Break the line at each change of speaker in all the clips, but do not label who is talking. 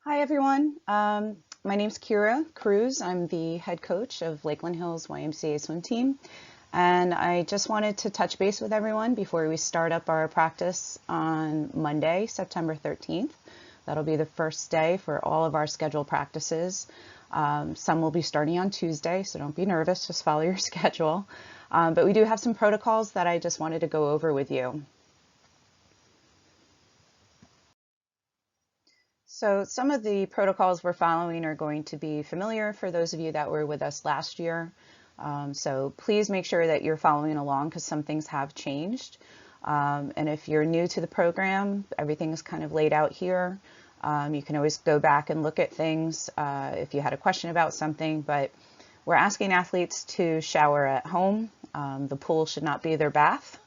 Hi, everyone. My name's Kira Cruz. I'm the head coach of Lakeland Hills YMCA Swim Team. And I just wanted to touch base with everyone before we start up our practice on Monday, September 13th. That'll be the first day for all of our scheduled practices. Some will be starting on Tuesday, so don't be nervous, just follow your schedule. But we do have some protocols that I just wanted to go over with you. So some of the protocols we're following are going to be familiar for those of you that were with us last year. So please make sure that you're following along because some things have changed. And if you're new to the program, everything is kind of laid out here. You can always go back and look at things if you had a question about something, but we're asking athletes to shower at home. The pool should not be their bath.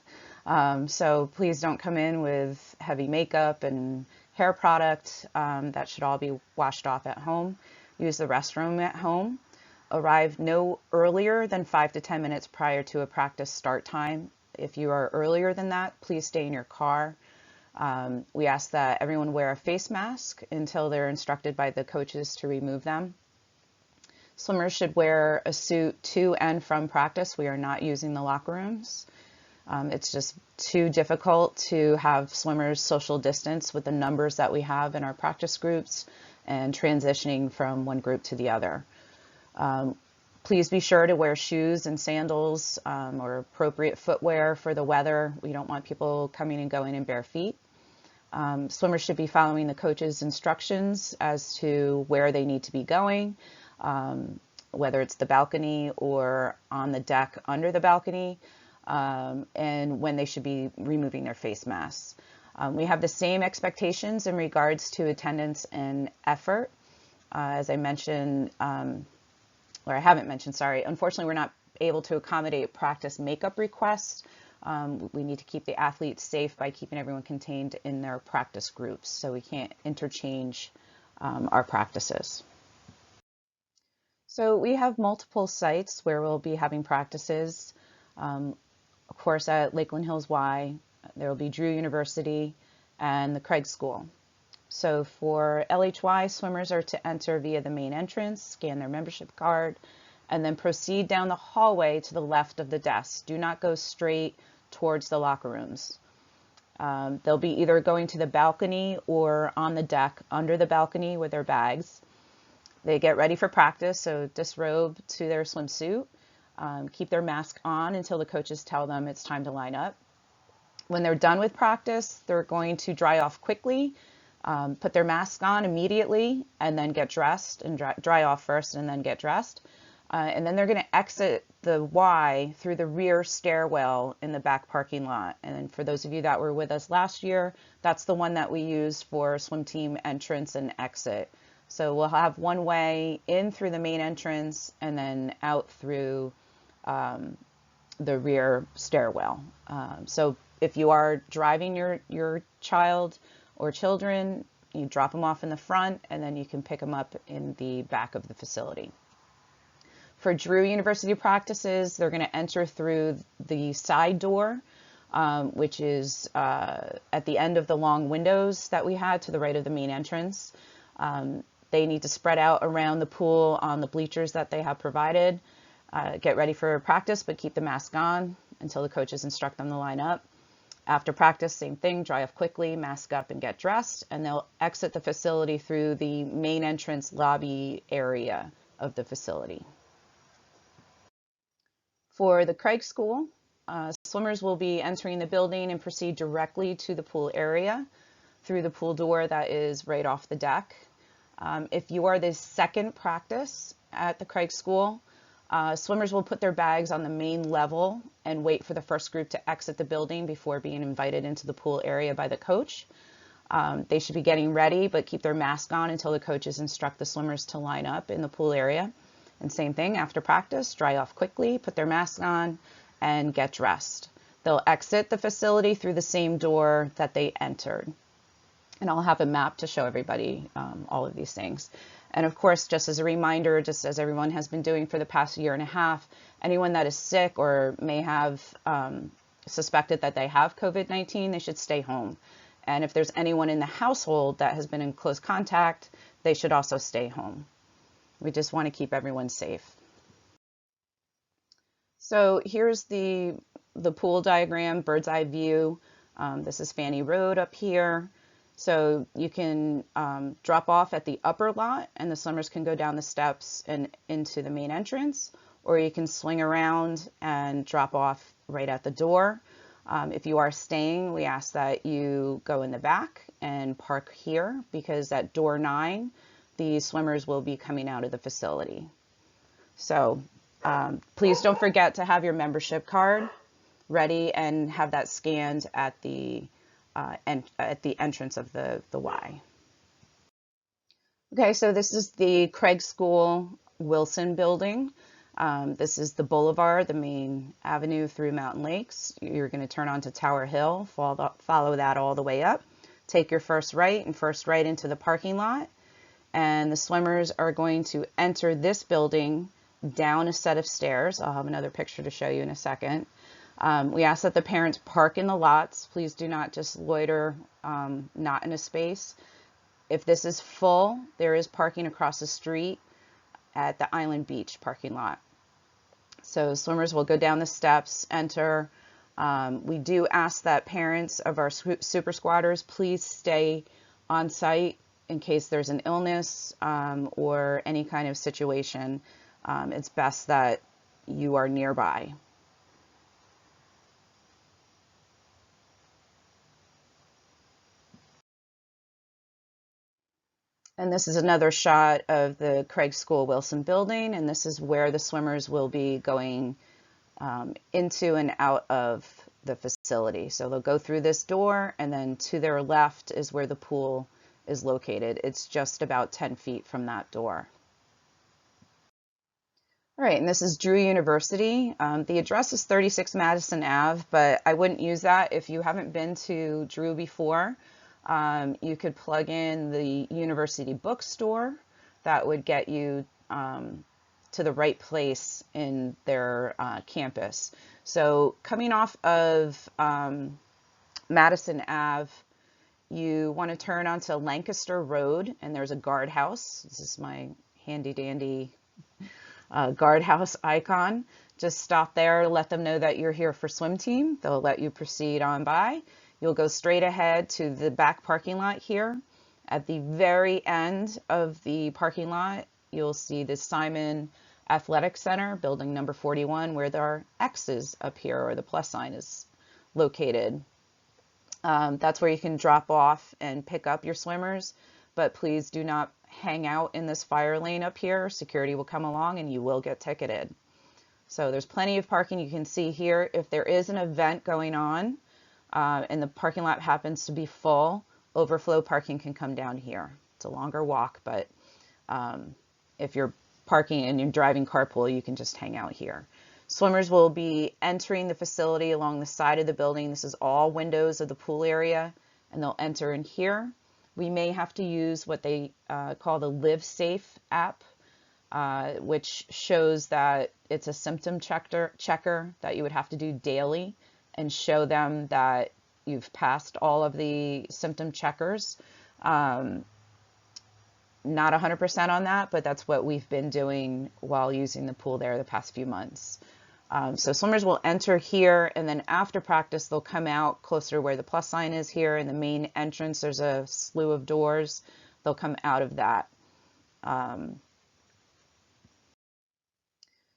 So please don't come in with heavy makeup and hair product. That should all be washed off at home. Use the restroom at home. Arrive no earlier than 5 to 10 minutes prior to a practice start time. If you are earlier than that, please stay in your car. We ask that everyone wear a face mask until they're instructed by the coaches to remove them. Swimmers should wear a suit to and from practice. We are not using the locker rooms. It's just too difficult to have swimmers social distance with the numbers that we have in our practice groups and transitioning from one group to the other. Please be sure to wear shoes and sandals or appropriate footwear for the weather. We don't want people coming and going in bare feet. Swimmers should be following the coach's instructions as to where they need to be going, whether it's the balcony or on the deck under the balcony. And when they should be removing their face masks. We have the same expectations in regards to attendance and effort. As I mentioned, or I haven't mentioned, sorry, unfortunately we're not able to accommodate practice makeup requests. We need to keep the athletes safe by keeping everyone contained in their practice groups, so we can't interchange our practices. So we have multiple sites where we'll be having practices. Of course, at Lakeland Hills Y, there will be Drew University and the Craig School. So for LHY, swimmers are to enter via the main entrance, scan their membership card, and then proceed down the hallway to the left of the desk. Do not go straight towards the locker rooms. They'll be either going to the balcony or on the deck under the balcony with their bags. They get ready for practice, so disrobe to their swimsuit. Keep their mask on until the coaches tell them it's time to line up. When they're done with practice, they're going to dry off quickly, put their mask on immediately, and then get dressed, and dry off first and then get dressed. And then they're going to exit the Y through the rear stairwell in the back parking lot. And for those of you that were with us last year, that's the one that we used for swim team entrance and exit. So we'll have one way in through the main entrance and then out through the rear stairwell. So if you are driving your child or children, you drop them off in the front and then you can pick them up in the back of the facility. For Drew University practices, they're going to enter through the side door, which is at the end of the long windows that we had to the right of the main entrance. They need to spread out around the pool on the bleachers that they have provided. Get ready for practice, but keep the mask on until the coaches instruct them to line up. After practice, same thing, dry off quickly, mask up and get dressed, and they'll exit the facility through the main entrance lobby area of the facility. For the Craig School, swimmers will be entering the building and proceed directly to the pool area through the pool door that is right off the deck. If you are the second practice at the Craig School, swimmers will put their bags on the main level and wait for the first group to exit the building before being invited into the pool area by the coach. They should be getting ready, but keep their mask on until the coaches instruct the swimmers to line up in the pool area. And same thing, after practice, dry off quickly, put their mask on, and get dressed. They'll exit the facility through the same door that they entered. And I'll have a map to show everybody all of these things. And of course, just as a reminder, just as everyone has been doing for the past year and a half, anyone that is sick or may have suspected that they have COVID-19, they should stay home. And if there's anyone in the household that has been in close contact, they should also stay home. We just want to keep everyone safe. So here's the pool diagram, bird's eye view. This is Fanny Road up here. So you can drop off at the upper lot and the swimmers can go down the steps and into the main entrance, or you can swing around and drop off right at the door. If you are staying, we ask that you go in the back and park here, because at door 9, the swimmers will be coming out of the facility. So please don't forget to have your membership card ready and have that scanned at the entrance of the Y. Okay, so this is the Craig School Wilson building. This is the boulevard, the main avenue through Mountain Lakes. You're going to turn onto Tower Hill, follow that all the way up. Take your first right into the parking lot. And the swimmers are going to enter this building down a set of stairs. I'll have another picture to show you in a second. We ask that the parents park in the lots. Please do not just loiter not in a space. If this is full, there is parking across the street at the Island Beach parking lot. So swimmers will go down the steps, enter. We do ask that parents of our super squatters please stay on site in case there's an illness or any kind of situation. It's best that you are nearby. And this is another shot of the Craig School Wilson building, and this is where the swimmers will be going into and out of the facility. So they'll go through this door, and then to their left is where the pool is located. It's just about 10 feet from that door. All right, and this is Drew University. The address is 36 Madison Ave, but I wouldn't use that if you haven't been to Drew before. You could plug in the university bookstore. That would get you to the right place in their campus. So coming off of Madison Ave, you want to turn onto Lancaster Road, and there's a guardhouse. This is my handy dandy guardhouse icon. Just stop there, let them know that you're here for swim team. They'll let you proceed on by. You'll go straight ahead to the back parking lot here. At the very end of the parking lot, you'll see the Simon Athletic Center, building number 41, where there are X's up here, or the plus sign is located. That's where you can drop off and pick up your swimmers, but please do not hang out in this fire lane up here. Security will come along and you will get ticketed. So there's plenty of parking. You can see here, if there is an event going on and the parking lot happens to be full, overflow parking can come down here. It's a longer walk, but if you're parking and you're driving carpool, you can just hang out here. Swimmers will be entering the facility along the side of the building. This is all windows of the pool area, and they'll enter in here. We may have to use what they call the Live Safe app, which shows that it's a symptom checker that you would have to do daily and show them that you've passed all of the symptom checkers. Not 100% on that, but that's what we've been doing while using the pool there the past few months. So swimmers will enter here, and then after practice, they'll come out closer to where the plus sign is here in the main entrance. There's a slew of doors. They'll come out of that.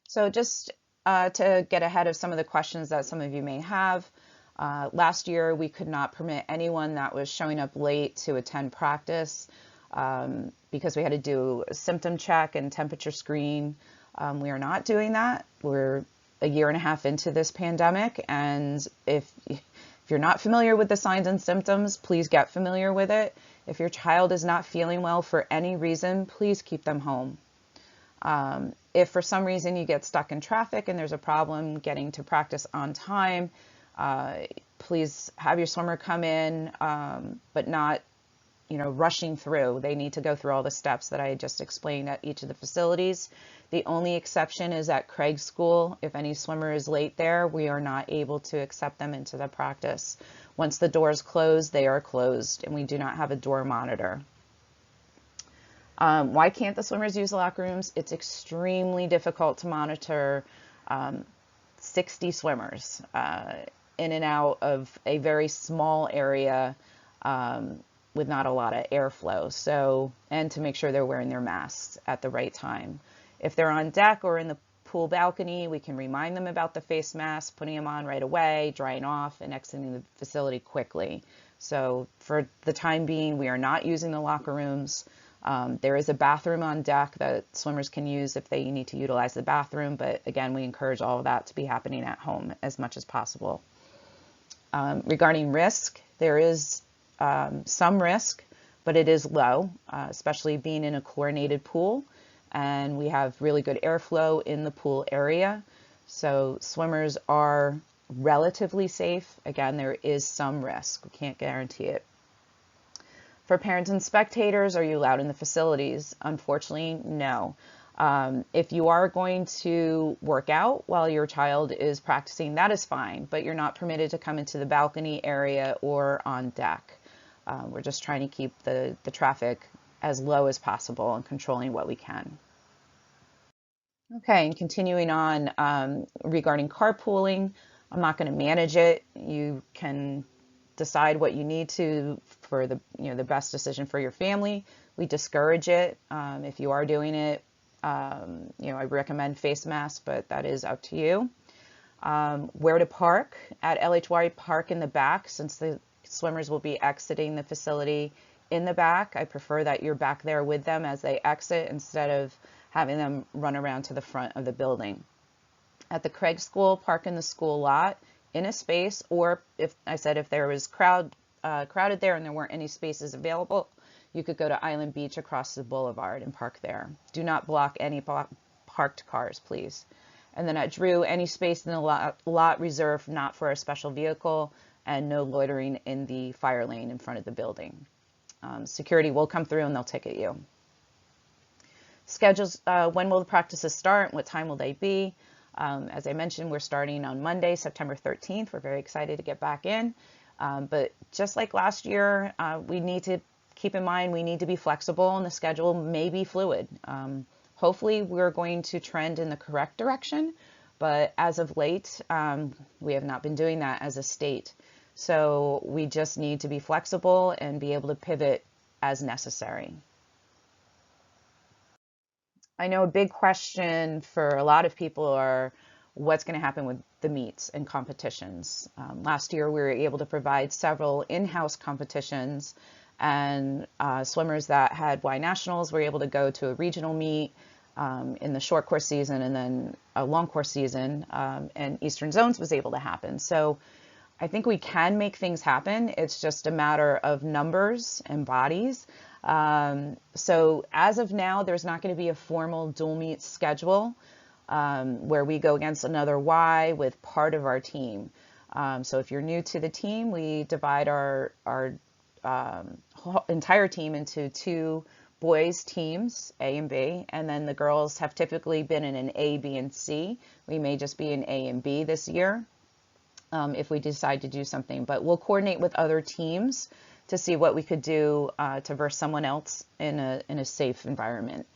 So just to get ahead of some of the questions that some of you may have, last year we could not permit anyone that was showing up late to attend practice because we had to do a symptom check and temperature screen. We are not doing that. We're a year and a half into this pandemic, and if you're not familiar with the signs and symptoms, please get familiar with it. If your child is not feeling well for any reason, please keep them home. If for some reason you get stuck in traffic and there's a problem getting to practice on time, please have your swimmer come in, but not rushing through. They need to go through all the steps that I just explained at each of the facilities. The only exception is at Craig School. If any swimmer is late there, we are not able to accept them into the practice. Once the doors close, they are closed, and we do not have a door monitor. Why can't the swimmers use the locker rooms? It's extremely difficult to monitor 60 swimmers in and out of a very small area with not a lot of airflow. So, and to make sure they're wearing their masks at the right time. If they're on deck or in the pool balcony, we can remind them about the face mask, putting them on right away, drying off, and exiting the facility quickly. So for the time being, we are not using the locker rooms. There is a bathroom on deck that swimmers can use if they need to utilize the bathroom, but again, we encourage all of that to be happening at home as much as possible. Regarding risk, there is some risk, but it is low, especially being in a chlorinated pool, and we have really good airflow in the pool area. So swimmers are relatively safe. Again, there is some risk. We can't guarantee it. For parents and spectators, are you allowed in the facilities? Unfortunately, no. If you are going to work out while your child is practicing, that is fine, but you're not permitted to come into the balcony area or on deck. We're just trying to keep the traffic as low as possible and controlling what we can. Okay, and continuing on regarding carpooling, I'm not going to manage it. You can decide what you need to for the the best decision for your family. We discourage it. If you are doing it, I recommend face masks, but that is up to you. Where to park at LHY, park in the back, since the swimmers will be exiting the facility in the back. I prefer that you're back there with them as they exit instead of having them run around to the front of the building. At the Craig School, park in the school lot in a space, or if there was crowded there and there weren't any spaces available, you could go to Island Beach across the boulevard and park there. Do not block any parked cars, please. And then at Drew, any space in the lot reserved not for a special vehicle, and no loitering in the fire lane in front of the building. Security will come through and they'll ticket you. Schedules, when will the practices start? What time will they be? As I mentioned, we're starting on Monday, September 13th. We're very excited to get back in. But just like last year, we need to keep in mind we need to be flexible, and the schedule may be fluid. Hopefully, we're going to trend in the correct direction, but as of late, we have not been doing that as a state. So we just need to be flexible and be able to pivot as necessary. I know a big question for a lot of people are what's going to happen with the meets and competitions. Last year, we were able to provide several in-house competitions, and swimmers that had Y Nationals were able to go to a regional meet in the short course season, and then a long course season, and Eastern Zones was able to happen. So I think we can make things happen. It's just a matter of numbers and bodies. So as of now, there's not going to be a formal dual meet schedule where we go against another Y with part of our team. So if you're new to the team, we divide our entire team into two boys teams, A and B, and then the girls have typically been in an A, B, and C. We may just be in A and B this year if we decide to do something, but we'll coordinate with other teams to see what we could do to verse someone else in a safe environment.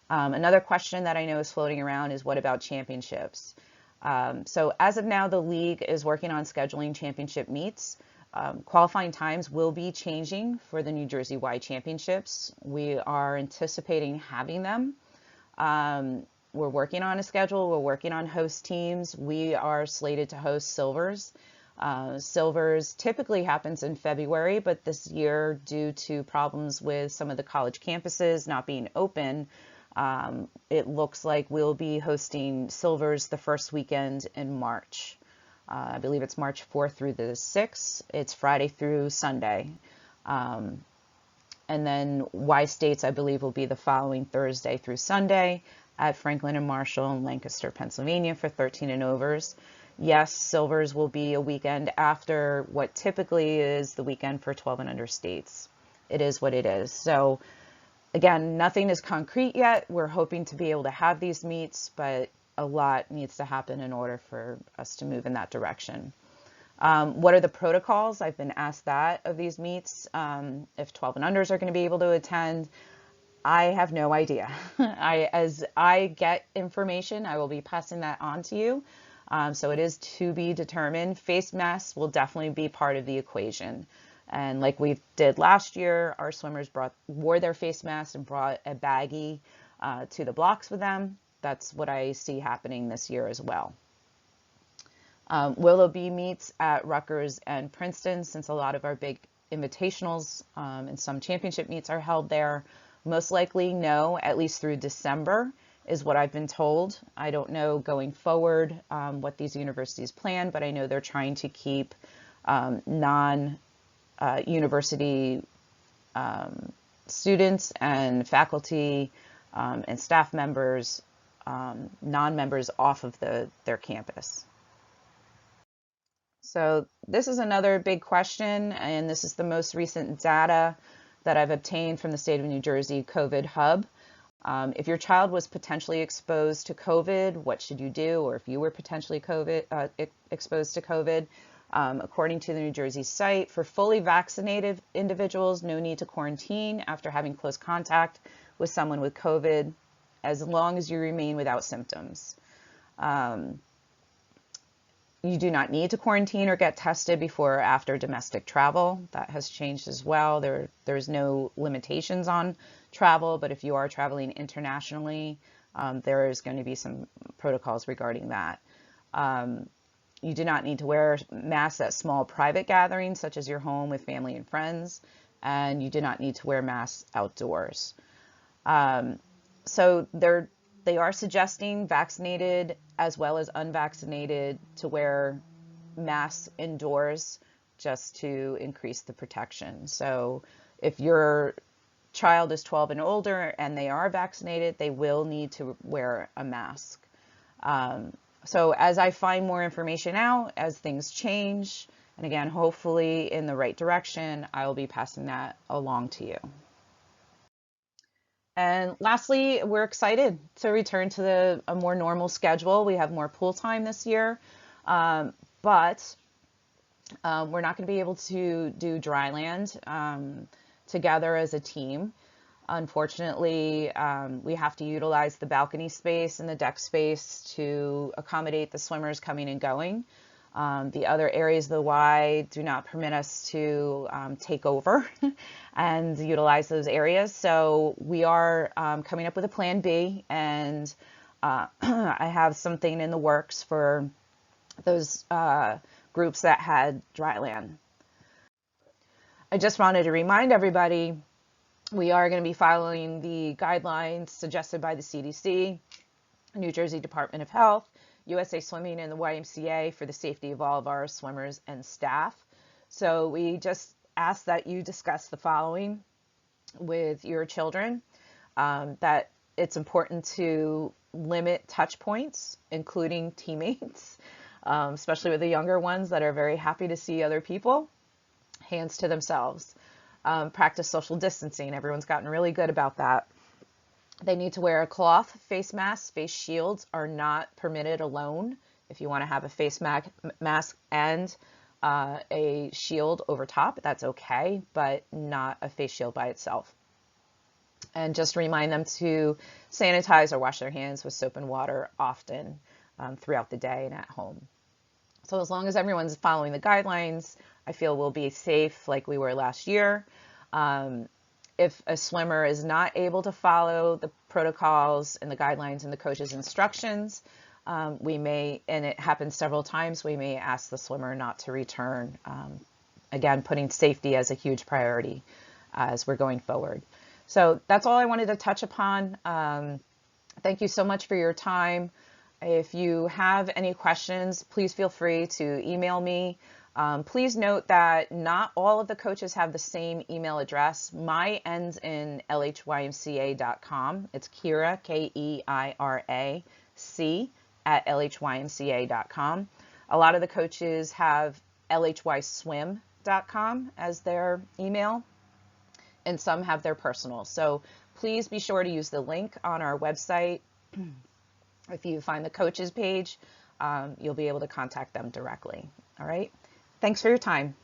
Another question that I know is floating around is what about championships? So as of now, the league is working on scheduling championship meets. Qualifying times will be changing for the New Jersey Y Championships. We are anticipating having them. We're working on a schedule. We're working on host teams. We are slated to host Silvers. Silvers typically happens in February, but this year, due to problems with some of the college campuses not being open, it looks like we'll be hosting Silvers the first weekend in March. I believe it's March 4th through the 6th. It's Friday through Sunday. And then Y States, I believe, will be the following Thursday through Sunday at Franklin and Marshall in Lancaster, Pennsylvania for 13 and overs. Yes, Silvers will be a weekend after what typically is the weekend for 12 and under states. it is what it is. So again, nothing is concrete yet. We're hoping to be able to have these meets, but a lot needs to happen in order for us to move in that direction. What are the protocols? I've been asked that of these meets. If 12 and unders are going to be able to attend, I have no idea. As I get information, I will be passing that on to you. So it is to be determined. Face masks will definitely be part of the equation. And like we did last year, our swimmers wore their face masks and brought a baggie to the blocks with them. That's what I see happening this year as well. Will there be meets at Rutgers and Princeton, since a lot of our big invitationals and some championship meets are held there? Most likely no, at least through December is what I've been told. I don't know going forward what these universities plan, but I know they're trying to keep non-university students and faculty and staff members, non-members off of their campus. So this is another big question, and this is the most recent data that I've obtained from the state of New Jersey COVID hub. If your child was potentially exposed to COVID, what should you do? Or if you were potentially exposed to COVID, according to the New Jersey site, for fully vaccinated individuals, no need to quarantine after having close contact with someone with COVID, as long as you remain without symptoms. You do not need to quarantine or get tested before or after domestic travel. That has changed as well. There's no limitations on travel, but if you are traveling internationally, there is going to be some protocols regarding that. You do not need to wear masks at small private gatherings, such as your home with family and friends, and you do not need to wear masks outdoors. So they are suggesting vaccinated as well as unvaccinated to wear masks indoors just to increase the protection. So if your child is 12 and older and they are vaccinated, they will need to wear a mask. So as I find more information out, as things change, and again, hopefully in the right direction, I will be passing that along to you. And lastly, we're excited to return to a more normal schedule. We have more pool time this year, but we're not going to be able to do dry land together as a team. Unfortunately, we have to utilize the balcony space and the deck space to accommodate the swimmers coming and going. The other areas of the Y do not permit us to take over and utilize those areas. So we are coming up with a plan B, and I have something in the works for those groups that had dry land. I just wanted to remind everybody, we are going to be following the guidelines suggested by the CDC, New Jersey Department of Health, USA Swimming, and the YMCA for the safety of all of our swimmers and staff. So we just ask that you discuss the following with your children, that it's important to limit touch points, including teammates, especially with the younger ones that are very happy to see other people, hands to themselves. Practice social distancing. Everyone's gotten really good about that. They need to wear a cloth face mask. Face shields are not permitted alone. If you want to have a face mask and a shield over top, that's okay, but not a face shield by itself. And just remind them to sanitize or wash their hands with soap and water often throughout the day and at home. So as long as everyone's following the guidelines, I feel we'll be safe like we were last year. If a swimmer is not able to follow the protocols and the guidelines and the coach's instructions, we may, and it happens several times, we may ask the swimmer not to return. Again, putting safety as a huge priority as we're going forward. So that's all I wanted to touch upon. Thank you so much for your time. If you have any questions, please feel free to email me. Please note that not all of the coaches have the same email address. Mine ends in lhymca.com. It's Keira, K-E-I-R-A-C, at lhymca.com. A lot of the coaches have lhyswim.com as their email. and some have their personal. So please be sure to use the link on our website. If you find the coaches page, you'll be able to contact them directly. All right. Thanks for your time.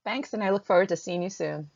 Thanks, and I look forward to seeing you soon.